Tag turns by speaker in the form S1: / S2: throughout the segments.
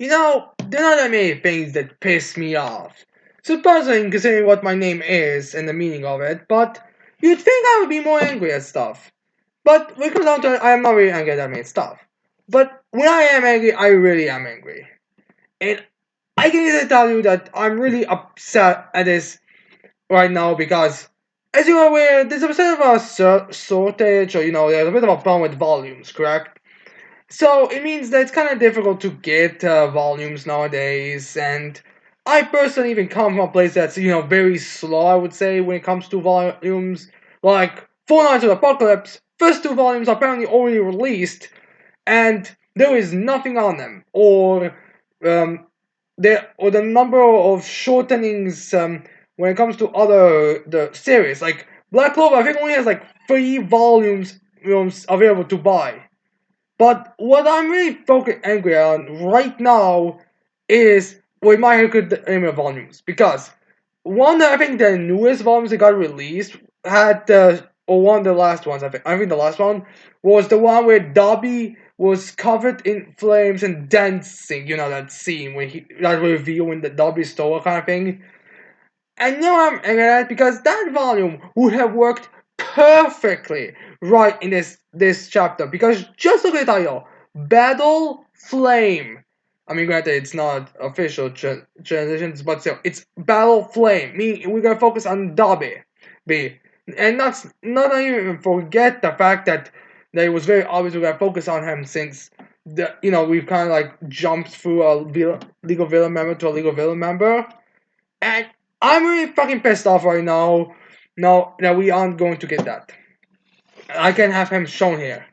S1: there are not many things that piss me off. Surprising considering what my name is and the meaning of it, but you'd think I would be more angry at stuff. But when it comes down to it, I am not really angry at that many stuff. But when I am angry, I really am angry. And I can easily tell you that I'm really upset at this right now because, as you are aware, there's a bit of a shortage, or there's a bit of a problem with volumes, correct? So it means that it's kind of difficult to get volumes nowadays, and I personally even come from a place that's very slow. I would say when it comes to volumes, like Four Nights of the Apocalypse, first two volumes are apparently already released, and there is nothing on them, um, the number of shortenings when it comes to the series. Like Black Clover, I think only has like 3 volumes available to buy. But what I'm really angry on right now is with My Hero Academia volumes, because one, I think the newest volumes that got released had or one of the last ones. I think the last one was the one where Dobby was covered in flames and dancing. You know that scene when that reveal when the Dobby stole kind of thing. And now I'm angry at it because that volume would have worked perfectly right in this chapter. Because just look at the title, Battle Flame. I mean, granted, it's not official transitions, but still, it's Battle Flame. Meaning we're gonna focus on Dobby, B, and not even forget the fact that it was very obvious we're gonna focus on him since we've kind of like jumped through a League of Villain member to a League of Villain member, and I'm really fucking pissed off right now. No, that we aren't going to get that. I can have him shown here,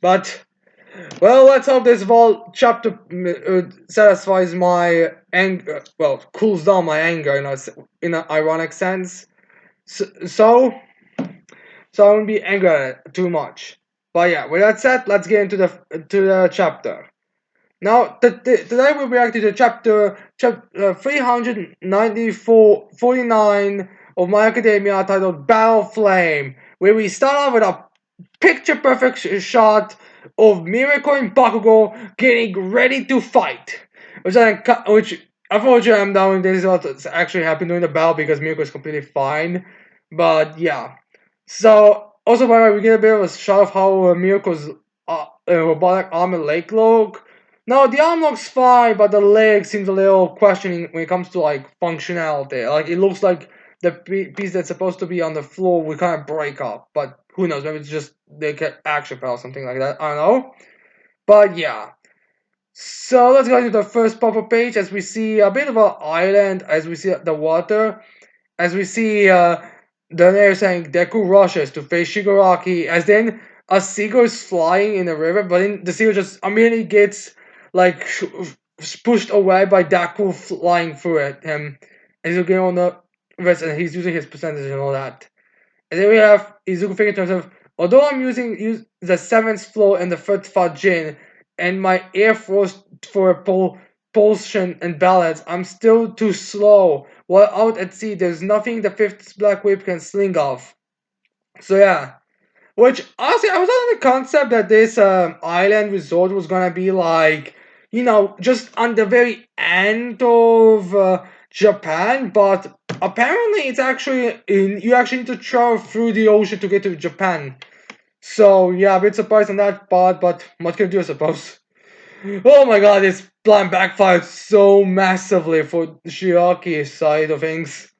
S1: but well, let's hope this chapter satisfies my anger. Well, cools down my anger in an ironic sense. So I won't be angry at it too much. But yeah, with that said, let's get into the chapter. Now, today we'll be reacting to chapter 394 49 of My Academia titled Battle Flame, where we start off with a picture perfect shot of Miracle and Bakugo getting ready to fight. Which unfortunately I'm down this is what's actually happened during the battle because Miracle is completely fine. But yeah. So also by the way we get a bit of a shot of how Miracle's robotic arm and leg look. No, the arm looks fine, but the leg seems a little questioning when it comes to like functionality. Like it looks like the piece that's supposed to be on the floor will kind of break up, but who knows? Maybe it's just they get action or something like that. I don't know. But yeah. So let's go into the first pop-up page as we see a bit of an island, as we see the water, as we see the narrator saying Deku rushes to face Shigaraki, as then a seagull is flying in the river, but then the seagull just immediately gets like pushed away by Deku flying through it. And he's looking on the rest, and he's using his percentage and all that. And then we have Izuku thinking to himself, although I'm using the 7th floor and the 3rd Fajin, and my air force for propulsion and balance, I'm still too slow. While out at sea, there's nothing the 5th Black Whip can sling off. So yeah. Which, honestly, I was under the concept that this island resort was gonna be like, just on the very end of Japan, but apparently it's actually you actually need to travel through the ocean to get to Japan. So yeah, a bit surprised on that part, but what can you do, I suppose? Oh my god, this plan backfired so massively for Shiraki's side of things.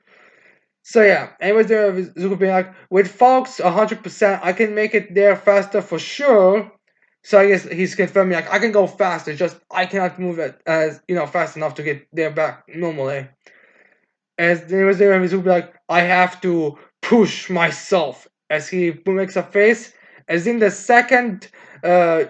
S1: So yeah, anyways, there was Zuko being like, with Fox 100%, I can make it there faster for sure. So I guess he's confirming like I can go faster, just I cannot move it as fast enough to get there back normally. As there was there, Zuko be like, I have to push myself as he makes a face. As in the second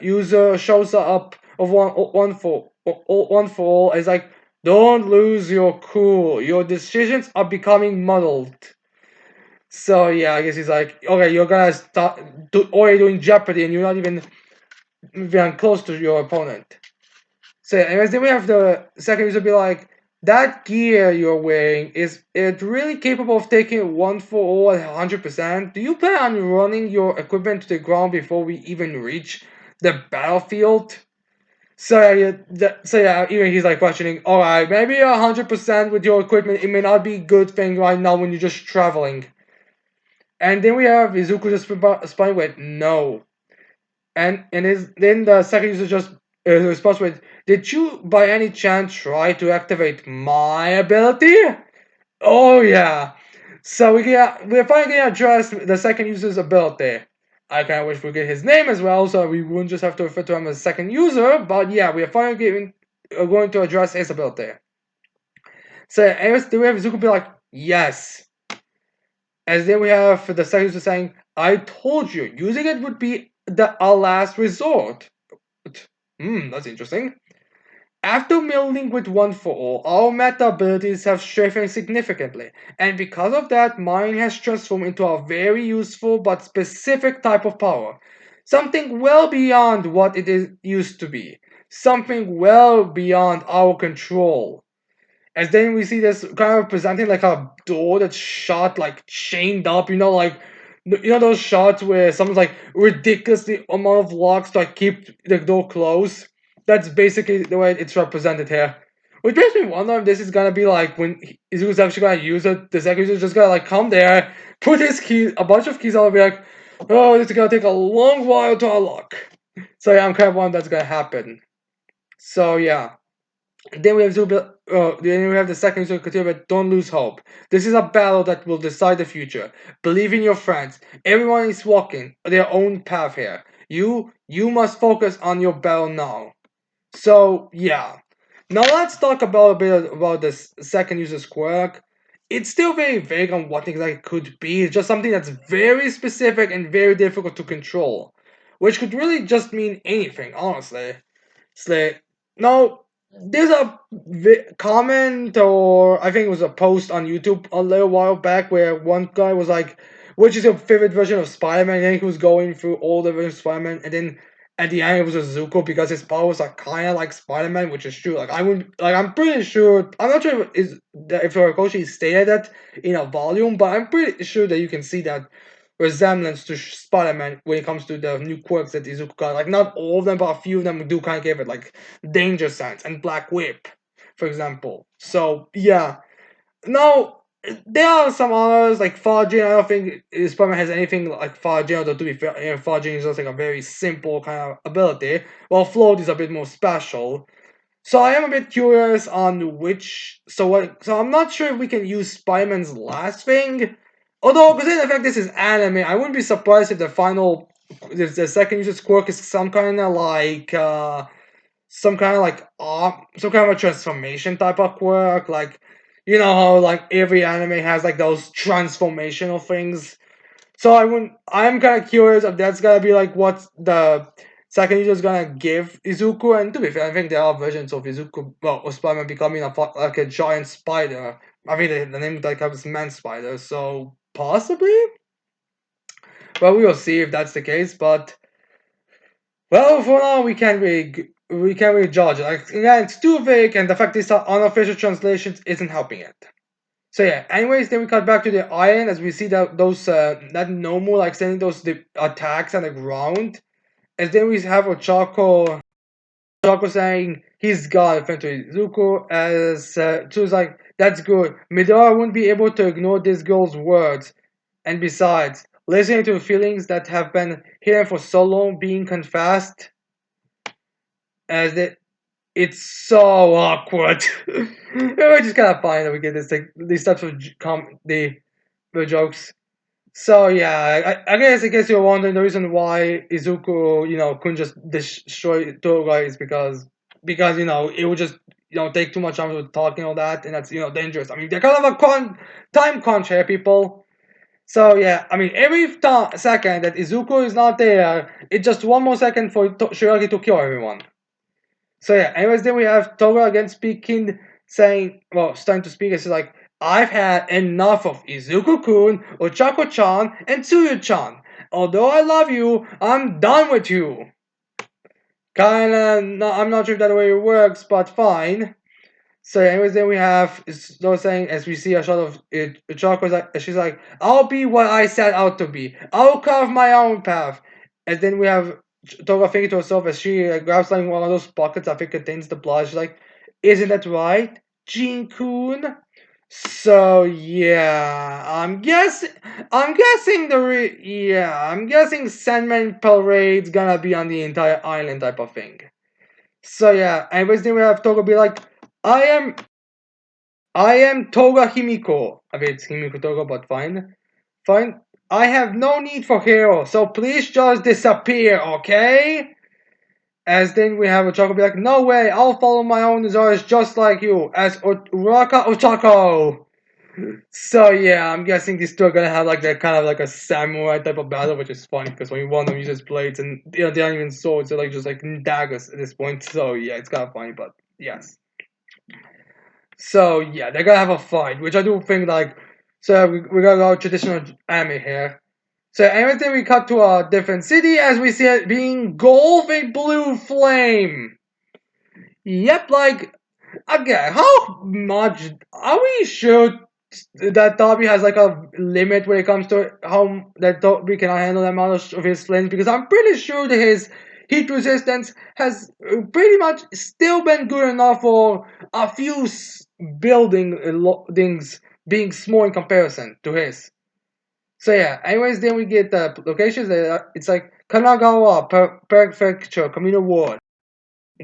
S1: user shows up of one for all, is like, don't lose your cool. Your decisions are becoming muddled. So yeah, I guess he's like, okay, you're gonna start already doing Jeopardy, and you're not even close to your opponent. So anyways, then we have the second user be like, that gear you're wearing is it really capable of taking one for all at 100%? Do you plan on running your equipment to the ground before we even reach the battlefield? So yeah, so yeah, even he's like questioning. All right, maybe 100% with your equipment, it may not be a good thing right now when you're just traveling. And then we have Izuku just responding with no, and his then the second user just responds with, "Did you by any chance try to activate my ability?" Oh yeah. So we're finally gonna address the second user's ability. I kind of wish we get his name as well, so we wouldn't just have to refer to him as second user. But yeah, we are finally going to address his ability. So anyways, then we have Zuko be like, yes. As then we have the second user saying, I told you, using it would be our last resort. That's interesting. After melding with One for All, our meta abilities have strengthened significantly, and because of that, mine has transformed into a very useful but specific type of power. Something well beyond what used to be. Something well beyond our control. As then we see this kind of presenting like a door that's shot like chained up, those shots where someone's like ridiculously amount of locks to like keep the door closed. That's basically the way it's represented here. Which makes me wonder if this is gonna be like when Izuku's actually gonna use it, the second user's just gonna like come there, put his keys, a bunch of keys out, and be like, oh, this is gonna take a long while to unlock. So yeah, I'm kind of wondering that's gonna happen. So yeah. Then we have the second user continue, but don't lose hope. This is a battle that will decide the future. Believe in your friends. Everyone is walking their own path here. You must focus on your battle now. So yeah. Now let's talk about a bit about this second user's quirk. It's still very vague on what exactly it could be. It's just something that's very specific and very difficult to control, which could really just mean anything, honestly. Slay. Now, there's a comment, or I think it was a post on YouTube a little while back where one guy was like, which is your favorite version of Spider-Man? And then he was going through all the versions of Spider-Man, and then at the end it was a Zuko because his powers are kind of like Spider-Man, which is true. Like I would, like I'm pretty sure. I'm not sure if Horikoshi stated that in a volume, but I'm pretty sure that you can see that resemblance to Spider-Man when it comes to the new quirks that Izuku got. Like not all of them, but a few of them do kind of give it, like Danger Sense and Black Whip, for example. So yeah. Now there are some others like Fajin. I don't think Spider-Man has anything like Fajin. Although to be fair, Fajin is just like a very simple kind of ability. While Float is a bit more special. So I am a bit curious on which. So I'm not sure if we can use Spider-Man's last thing. Although, considering the fact this is anime, I wouldn't be surprised if the second user's quirk is some kind of a transformation type of quirk. Like, you know how like every anime has like those transformational things. So I'm kind of curious if that's gonna be like what the second user is gonna give Izuku. And to be fair, I think there are versions of Izuku, well, of Spider-Man becoming like a giant spider. I think the name like is Man Spider. So possibly, well, we will see if that's the case. But well, for now, we can't really judge it. Like again, it's too vague, and the fact these are unofficial translations isn't helping it. So yeah. Anyways, then we cut back to the island as we see that Nomu like sending those attacks on the ground. And then we have Ochako saying he's got a friend to Izuku as so it's like that's good. Midora wouldn't be able to ignore this girl's words. And besides, listening to feelings that have been hidden for so long being confessed as it's so awkward. It's just kind of funny that we get this like these types of the jokes. So yeah, I guess you're wondering the reason why Izuku, couldn't just destroy Toga is because it would just take too much time with talking all that, and that's dangerous. I mean, they're kind of a time crunch here, people. So yeah, I mean, every second that Izuku is not there, it's just one more second for Shiragi to kill everyone. So yeah, anyways, then we have Toga again speaking, saying, well, starting to speak. It's like, I've had enough of Izuku-kun, Ochako-chan, and Tsuyu-chan. Although I love you, I'm done with you. Kinda, no, I'm not sure if that way it works, but fine. So anyways, then we have those saying as we see a shot of Ochako, she's like, I'll be what I set out to be. I'll carve my own path. And then we have Toga thinking to herself as she grabs like one of those buckets I think contains the blood. She's like, "Isn't that right, Jin-kun?" So yeah, I'm guessing Sandman Parade's gonna be on the entire island type of thing. So yeah, anyways, then we have Toga be like, "I am I am Toga Himiko." I mean, it's Himiko Toga, but fine. Fine. I have no need for hero, so please just disappear, okay? As then we have Ochako be like, "No way, I'll follow my own desires just like you," as Uraka Ochako. So yeah, I'm guessing these two are gonna have like that kind of like a samurai type of battle, which is funny because when one of them uses blades and they aren't even swords, they're like just like daggers at this point. So yeah, it's kind of funny, but yes. So yeah, they're gonna have a fight, which I do think like so we're gonna go traditional anime here. So everything we cut to a different city as we see it being engulfed in blue flame. Yep, like again, how much are we sure that Dobby has like a limit when it comes to how that Dobby can handle the amount of his flames? Because I'm pretty sure that his heat resistance has pretty much still been good enough for a few buildings being small in comparison to his. So yeah, anyways, then we get the locations. It's like Kanagawa Prefecture, Communal Ward,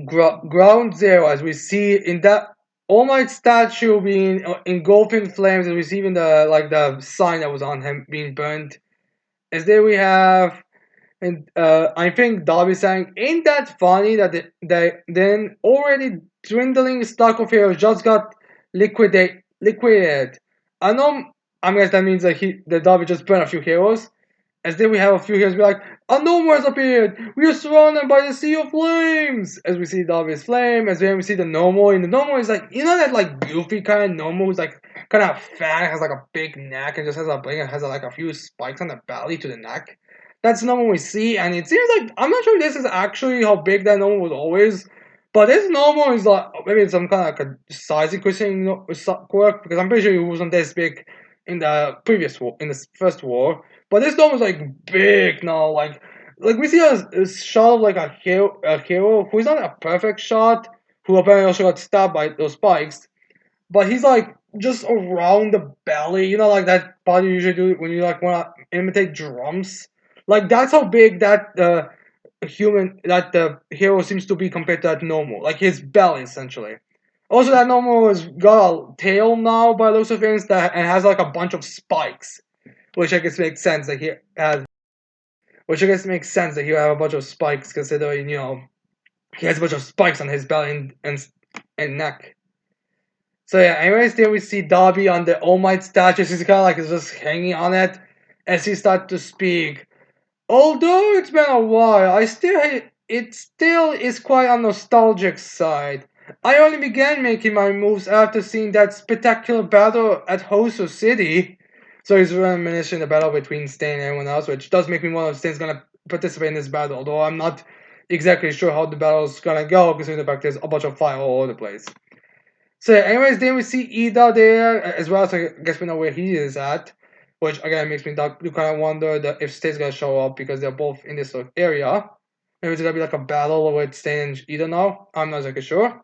S1: Ground Zero, as we see in that All Might statue being engulfed in flames, as we see in the like the sign that was on him being burned. As there we have, and I think Dobby saying, "Ain't that funny that they then already dwindling stock of heroes just got liquidated." I know. I guess that means that the Dobby just burned a few heroes. As then we have a few heroes be like, "A gnome has appeared! We are surrounded by the sea of flames!" As we see the obvious flame, as then we see the Nomo, and the Nomo is like, you know that like goofy kind of Nomo who's like kind of fat, has like a big neck, and just has like a few spikes on the belly to the neck. That's the Nomo we see, and it seems like, I'm not sure if this is actually how big that Nomo was always, but this Nomo is like, maybe it's some kind of like a size increasing quirk, because I'm pretty sure he wasn't this big in the previous war, in the first war. But this dome is like big now, like we see a shot of like a hero who's not a perfect shot, who apparently also got stabbed by those spikes, but he's like just around the belly, you know, like that part you usually do when you like want to imitate drums. Like that's how big that the hero seems to be compared to that normal, like his belly essentially. Also, that normal has got a tail now by looks of things that and has like a bunch of spikes, which I guess makes sense that he has. Which I guess makes sense that he would have a bunch of spikes, considering he has a bunch of spikes on his belly and neck. So yeah, anyways, then we see Dobby on the All Might statue. He's kind of like just hanging on it as he starts to speak. Although it's been a while, it still is quite a nostalgic side. I only began making my moves after seeing that spectacular battle at Hoso City. So he's reminiscing the battle between Stain and everyone else, which does make me wonder if Stain's gonna participate in this battle, although I'm not exactly sure how the battle's gonna go, considering the fact there's a bunch of fire all over the place. So yeah, anyways, then we see Ida there as well, so I guess we know where he is at. Which again makes me kind of wonder that if Stain's gonna show up because they're both in this sort of area. Maybe it's gonna be like a battle with Stain and Ida now. I'm not exactly sure.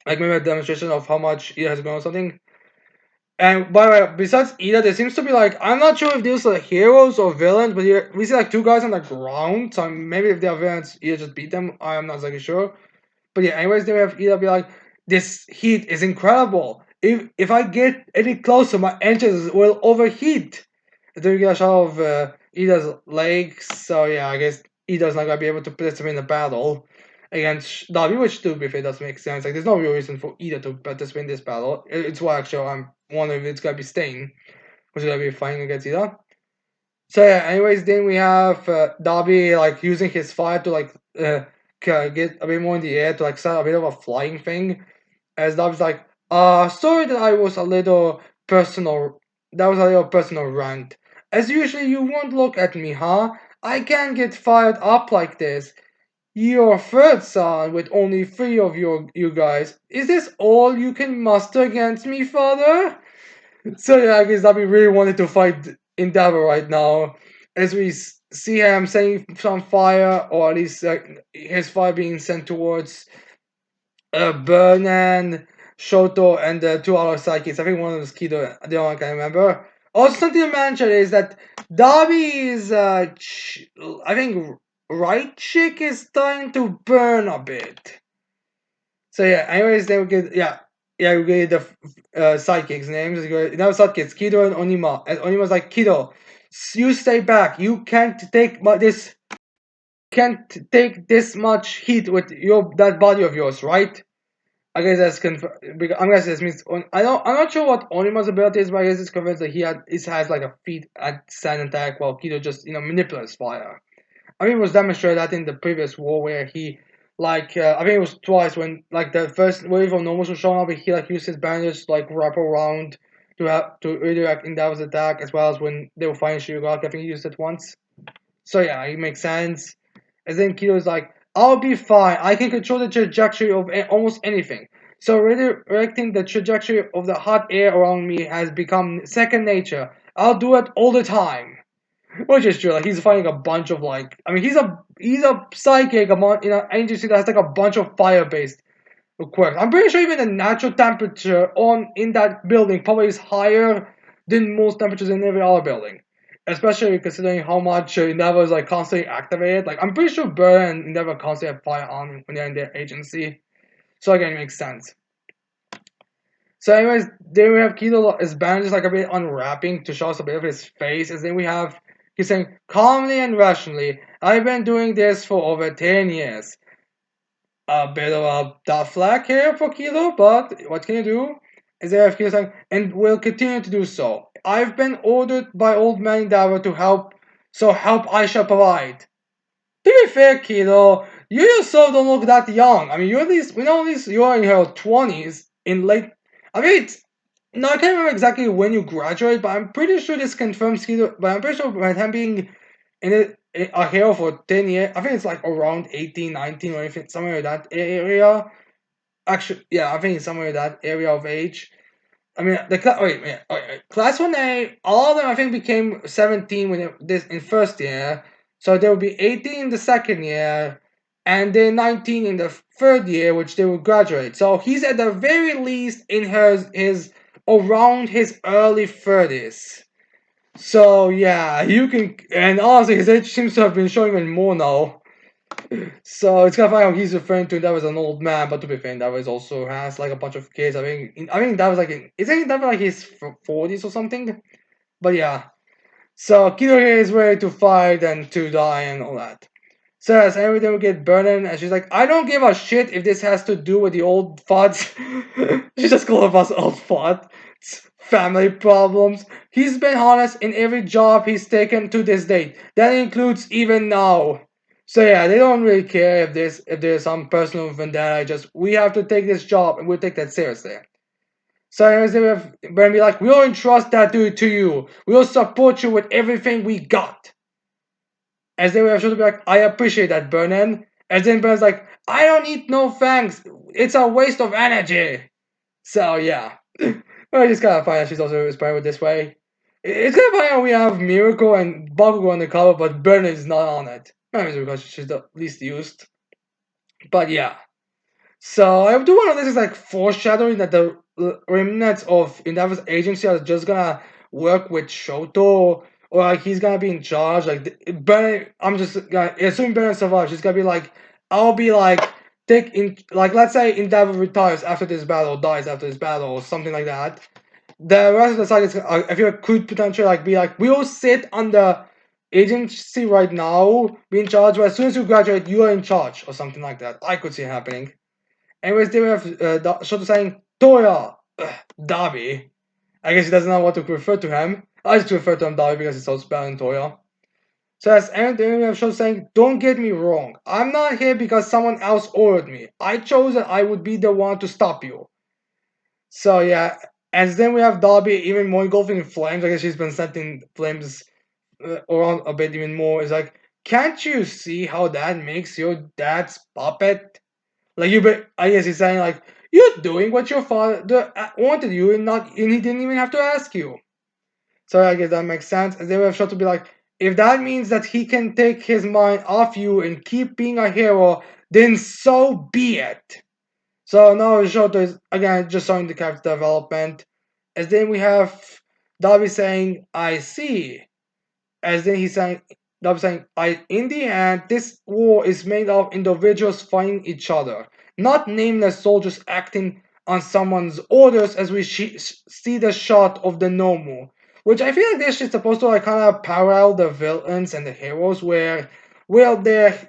S1: Like maybe a demonstration of how much Ida has grown or something. And by the way, besides Ida, there seems to be like, I'm not sure if these are heroes or villains, but here we see like two guys on the ground. So maybe if they're villains, Ida just beat them. I'm not exactly sure. But yeah, anyways, then we have Ida be like, "This heat is incredible. If I get any closer, my engines will overheat." Then we get a shot of Ida's legs. So yeah, I guess Ida's not gonna be able to participate in the battle against Davi, which to be fair does make sense. Like, there's no real reason for Ida to participate in this battle. It's why actually I'm wondering if it's gonna be Stain, which is gonna be fighting against Ida. So yeah, anyways, then we have Darby like using his fire to like get a bit more in the air to like start a bit of a flying thing. As Darby's like, sorry that I was a little personal. That was a little personal rant. As usually, you won't look at me, huh? I can't get fired up like this. Your third son with only three of you guys. Is this all you can muster against me, father? So yeah, I guess Darby really wanted to fight Endeavor right now. as we see him setting some fire, or at least his fire being sent towards Burnen, Shoto, and the two other sidekicks. I think one of them is Kido, the other one I can remember. Also, something to mention is that Darby's, I think, right cheek is starting to burn a bit. So yeah, anyways, they would get, we get the sidekicks names. Now sidekicks, Kido and Onima. And Onima's like, Kido, you stay back. You can't take this much heat with that body of yours, right? I guess that's I'm guessing this means I'm not sure what Onima's ability is, but I guess it's convinced that he has like a feat at sand attack, while Kido just manipulates fire. I mean, it was demonstrated that in the previous war where he I think it was twice when like the first wave of normals was showing up, he like used his bandage to like wrap around to redirect Endeavor's attack, as well as when they were fighting Shirogaki. I think he used it once. So yeah, it makes sense. And then Kido's like, I'll be fine. I can control the trajectory of almost anything. So redirecting the trajectory of the hot air around me has become second nature. I'll do it all the time. Which is true. Like he's fighting a bunch of I mean, he's a psychic among agency that has like a bunch of fire based quirks. I'm pretty sure even the natural temperature on in that building probably is higher than most temperatures in every other building. Especially considering how much Endeavor is like constantly activated. Like I'm pretty sure Burn and Endeavor constantly have fire on when they're in their agency. So again, it makes sense. So anyways, then we have Kido is bandages like a bit unwrapping to show us a bit of his face, and then we have he's saying calmly and rationally, I've been doing this for over 10 years. A bit of a tough flag here for Kido, but what can you do? Is there Kido saying, and will continue to do so. I've been ordered by Old Man Endeavor to help, so help I shall provide. To be fair, Kido, you yourself don't look that young. I mean, you're at least, we know at least you're in your 20s, in late. I mean, no, I can't remember exactly when you graduate, but I'm pretty sure this confirms Kido. But I'm pretty sure by him being a hero for 10 years, I think it's like around 18, 19, or anything, somewhere in that area. Actually, yeah, I think it's somewhere in that area of age. I mean, class 1A, all of them I think became 17 when this in first year, so they will be 18 in the second year, and then 19 in the third year, which they will graduate. So he's at the very least in his around his early 30s. So yeah, you can, and honestly, his age seems to have been showing even more now. So it's kind of funny how he's referring to that was an old man, but to be fair, that was also has like a bunch of kids. I think that was isn't that like his 40s or something? But yeah, so Kido here is ready to fight and to die and all that. So as everything will get burning, and she's like, I don't give a shit if this has to do with the old fuds. She just called us old fud. It's family problems. He's been honest in every job he's taken to this date. That includes even now. So yeah, they don't really care if there's some personal vendetta. Just we have to take this job and we'll take that seriously. So anyways, they have Bren be like, we'll entrust that dude to you. We'll support you with everything we got. As they were to be like, I appreciate that, Burnen. And then Burnen's like, I don't need no thanks. It's a waste of energy. So yeah. Well, it's kind of funny that she's also inspired with this way. It's kind of funny how we have Miracle and Bakugo on the cover, but Burnen is not on it. Maybe because she's the least used. But yeah. So I do want to this is like foreshadowing that the remnants of Endeavor's agency are just gonna work with Shoto, or like he's gonna be in charge. Like Bennett, I'm just gonna assuming Bennett survives. She's gonna be like, I'll be like take in like let's say Endeavor retires after this battle, dies after this battle, or something like that. The rest of the side is I feel could potentially like be like we'll sit under agency right now, be in charge, but as soon as you graduate, you are in charge or something like that. I could see it happening. Anyways, they have Shoto saying Toya Dabi. I guess he doesn't know what to refer to him. I just refer to him Dabi because it's so spelled in Toya. So as and then we have Shoto saying, don't get me wrong. I'm not here because someone else ordered me. I chose that I would be the one to stop you. So yeah, and then we have Darby even more engulfing in flames. I guess she's been setting flames around a bit even more. It's like, can't you see how that makes your dad's puppet? Like I guess he's saying like you're doing what your father wanted you, and he didn't even have to ask you. So I guess that makes sense. And then we have Shot to be like, If that means that he can take his mind off you and keep being a hero, then so be it. So now Shoto is again just showing the character development. As then we have Davi saying, I see. As then he's saying, Davi saying, I in the end, this war is made of individuals fighting each other, not nameless soldiers acting on someone's orders as we see the shot of the Nomu. Which I feel like this is supposed to like kind of parallel the villains and the heroes where well villains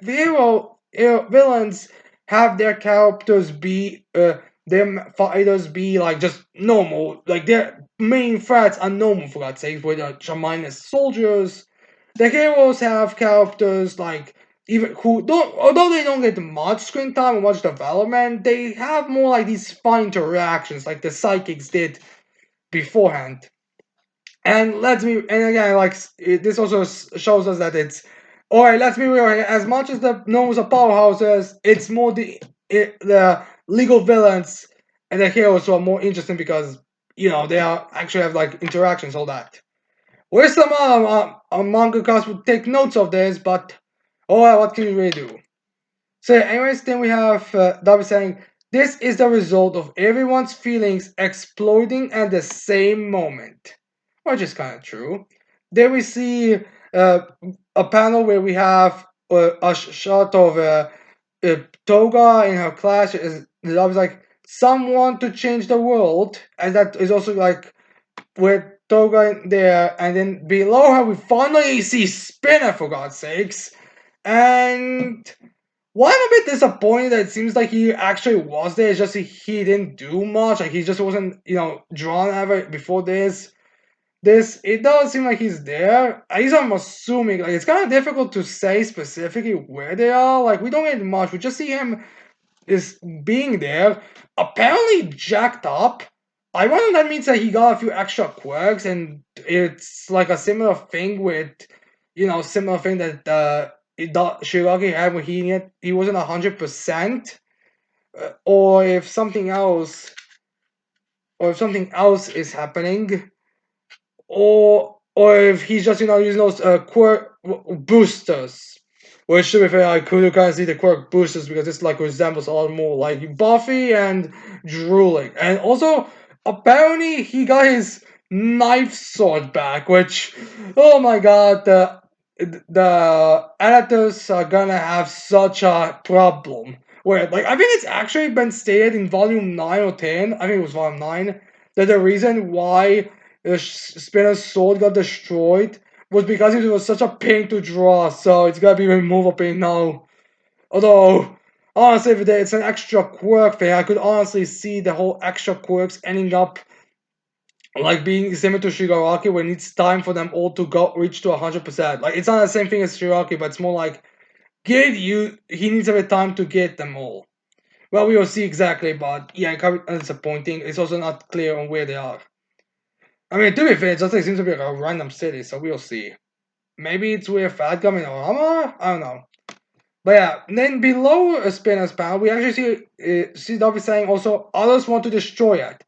S1: have their characters be their fighters be like just normal, like their main threats are normal for God's sake, with mindless soldiers. The heroes have characters like even who don't, although they don't get much screen time or much development, they have more like these fun interactions like the psychics did beforehand. And let's be, and again, like this also shows us that it's all right. Let's be real. As much as the gnomes are powerhouses, it's more the legal villains and the heroes who are more interesting because they are actually have like interactions, all that. Where some mangakas would take notes of this, but oh, well, what can you really do? So, anyways, then we have Darby saying, "This is the result of everyone's feelings exploding at the same moment," which is kind of true. Then we see uh, a panel where we have a shot of Toga in her class. Darby's like, "Someone to change the world," and that is also like with Toga there, and then below her we finally see Spinner for God's sakes, and well, I'm a bit disappointed that it seems like he actually was there. It's just he didn't do much. Like he just wasn't, drawn ever before this. This it does seem like he's there. At least I'm assuming. Like it's kind of difficult to say specifically where they are. Like we don't get much. We just see him is being there. Apparently jacked up. I wonder if that means that he got a few extra quirks, and it's like a similar thing with, similar thing that Shiragi had when he wasn't 100%, or if something else, or if something else is happening, or if he's just using those quirk boosters. Which to be fair, I could kind of see the quirk boosters because this like resembles a lot more like Buffy and drooling, and also apparently he got his knife sword back. Which, oh my god, the editors are gonna have such a problem. Where like I think it's actually been stated in volume 9 or 10. I think it was volume 9 that the reason why the Spinner's sword got destroyed was because it was such a pain to draw, so it's gotta be removable now. Although, honestly, if it's an extra quirk thing, I could honestly see the whole extra quirks ending up like being similar to Shigaraki when it's time for them all to go reach to 100%. Like it's not the same thing as Shigaraki, but it's more like he needs a bit of time to get them all. Well, we will see exactly, but yeah, it can be disappointing. It's also not clear on where they are. I mean, to be fair, it just like, seems to be like a random city, so we'll see. Maybe it's where Fat Gum and Orama? I don't know. But yeah, then below a Spinner's panel, we actually see Dobby saying also, others want to destroy it.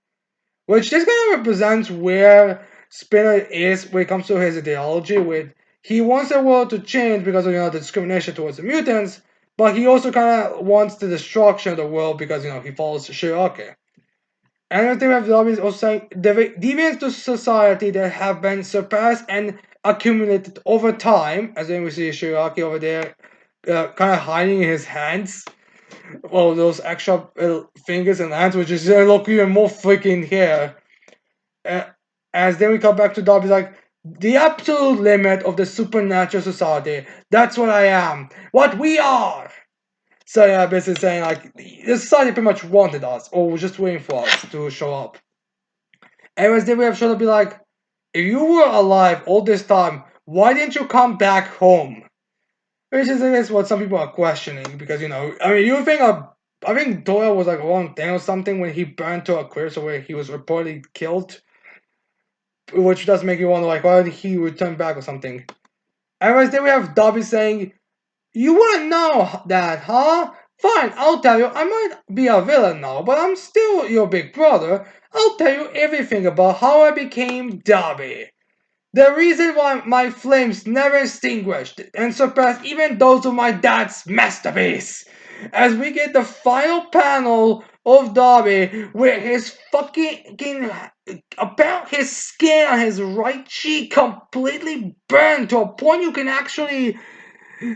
S1: Which this kind of represents where Spinner is when it comes to his ideology, with he wants the world to change because of the discrimination towards the mutants, but he also kind of wants the destruction of the world because he follows Shirake. And thing we have Dobby is also saying the deviants to society that have been surpassed and accumulated over time, as then we see Shiraki over there, kind of hiding his hands. Well, those extra fingers and hands, which is look even more freaking here. Uh, as then we come back to Dobby's like, the absolute limit of the supernatural society. That's what I am. What we are. So yeah, basically saying like the society pretty much wanted us, or was just waiting for us to show up. Anyways, then we have Shadow be like, if you were alive all this time, why didn't you come back home? Which is, I guess, what some people are questioning because I mean, you think I think Doyle was like one thing or something when he burned to a clear, so where he was reportedly killed, which does make you wonder like why did he return back or something. Anyways, then we have Dobby saying, "You wouldn't know that, huh? Fine, I'll tell you. I might be a villain now, but I'm still your big brother. I'll tell you everything about how I became Dobby." The reason why my flames never extinguished and surpassed even those of my dad's masterpiece. As we get the final panel of Darby where his fucking about his skin on his right cheek completely burned to a point you can actually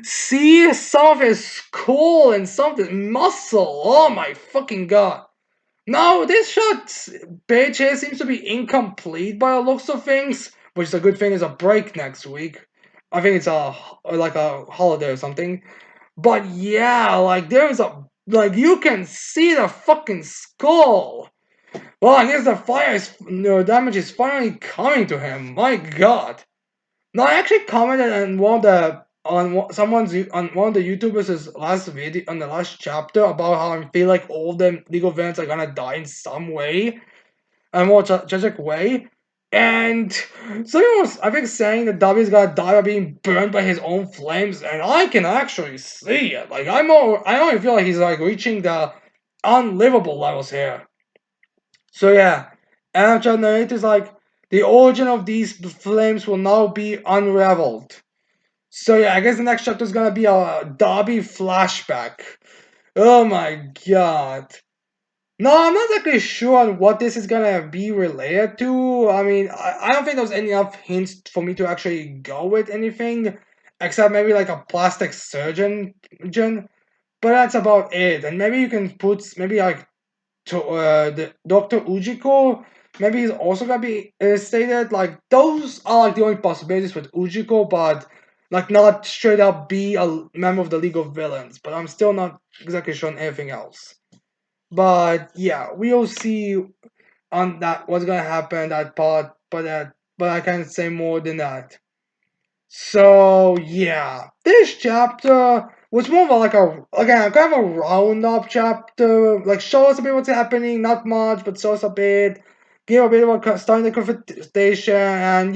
S1: see some of his skull and some of his muscle. Oh my fucking god. No, this shot page here seems to be incomplete by the looks of things, which is a good thing. Is a break next week. I think it's a like a holiday or something. But yeah, like there's a like you can see the fucking skull. Well, I guess the fire is damage is finally coming to him. My God. No, I actually commented on one of the someone's on one of the YouTubers' last video on the last chapter about how I feel like all the League of Legends are gonna die in some way, a more tragic way. And someone was, I think, saying that W is gonna die by being burned by his own flames, and I can actually see it. Like I only feel like he's like reaching the unlivable levels here. So yeah, amateur narrator is like the origin of these flames will now be unraveled. So yeah, I guess the next chapter is gonna be a Derby flashback. Oh my god. No, I'm not exactly sure on what this is gonna be related to. I mean, I don't think there's enough hints for me to actually go with anything, except maybe like a plastic surgeon, but that's about it. And maybe you can put maybe like to the Dr. Ujiko. Maybe he's also gonna be stated. Like those are like the only possibilities with Ujiko, but like not straight up be a member of the League of Villains. But I'm still not exactly sure on anything else. But yeah, we'll see on that what's gonna happen that part. But I can't say more than that. So yeah, this chapter was more of a, like a again kind of a roundup chapter. Like show us a bit what's happening, not much, but show us a bit. Give a bit of a starting the confrontation, and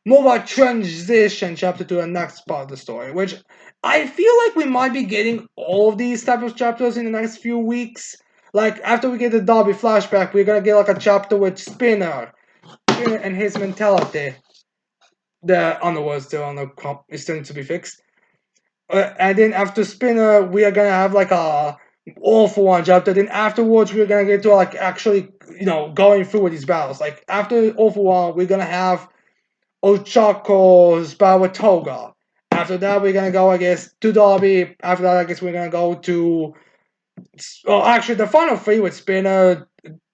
S1: more of a transition chapter to the next part of the story. Which I feel like we might be getting all of these type of chapters in the next few weeks. Like after we get the Derby flashback, we're gonna get like a chapter with Spinner and his mentality. The underworld still on the is still need to be fixed. And then after Spinner, we are gonna have like a all for one chapter. Then afterwards, we're gonna get to like actually going through with these battles. Like after all for one, we're gonna have Ochako's battle with Toga. After that, we're gonna go, I guess, to Derby. After that, I guess we're gonna go to. Well, actually, the final three with Spinner,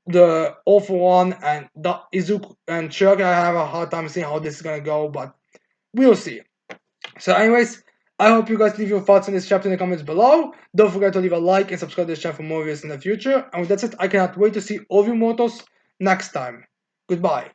S1: the All for One, and the Izuku and Chuck. I have a hard time seeing how this is gonna go, but we'll see. So, anyways, I hope you guys leave your thoughts on this chapter in the comments below. Don't forget to leave a like and subscribe to this channel for more videos in the future. And with that said, I cannot wait to see all of you mortals next time. Goodbye.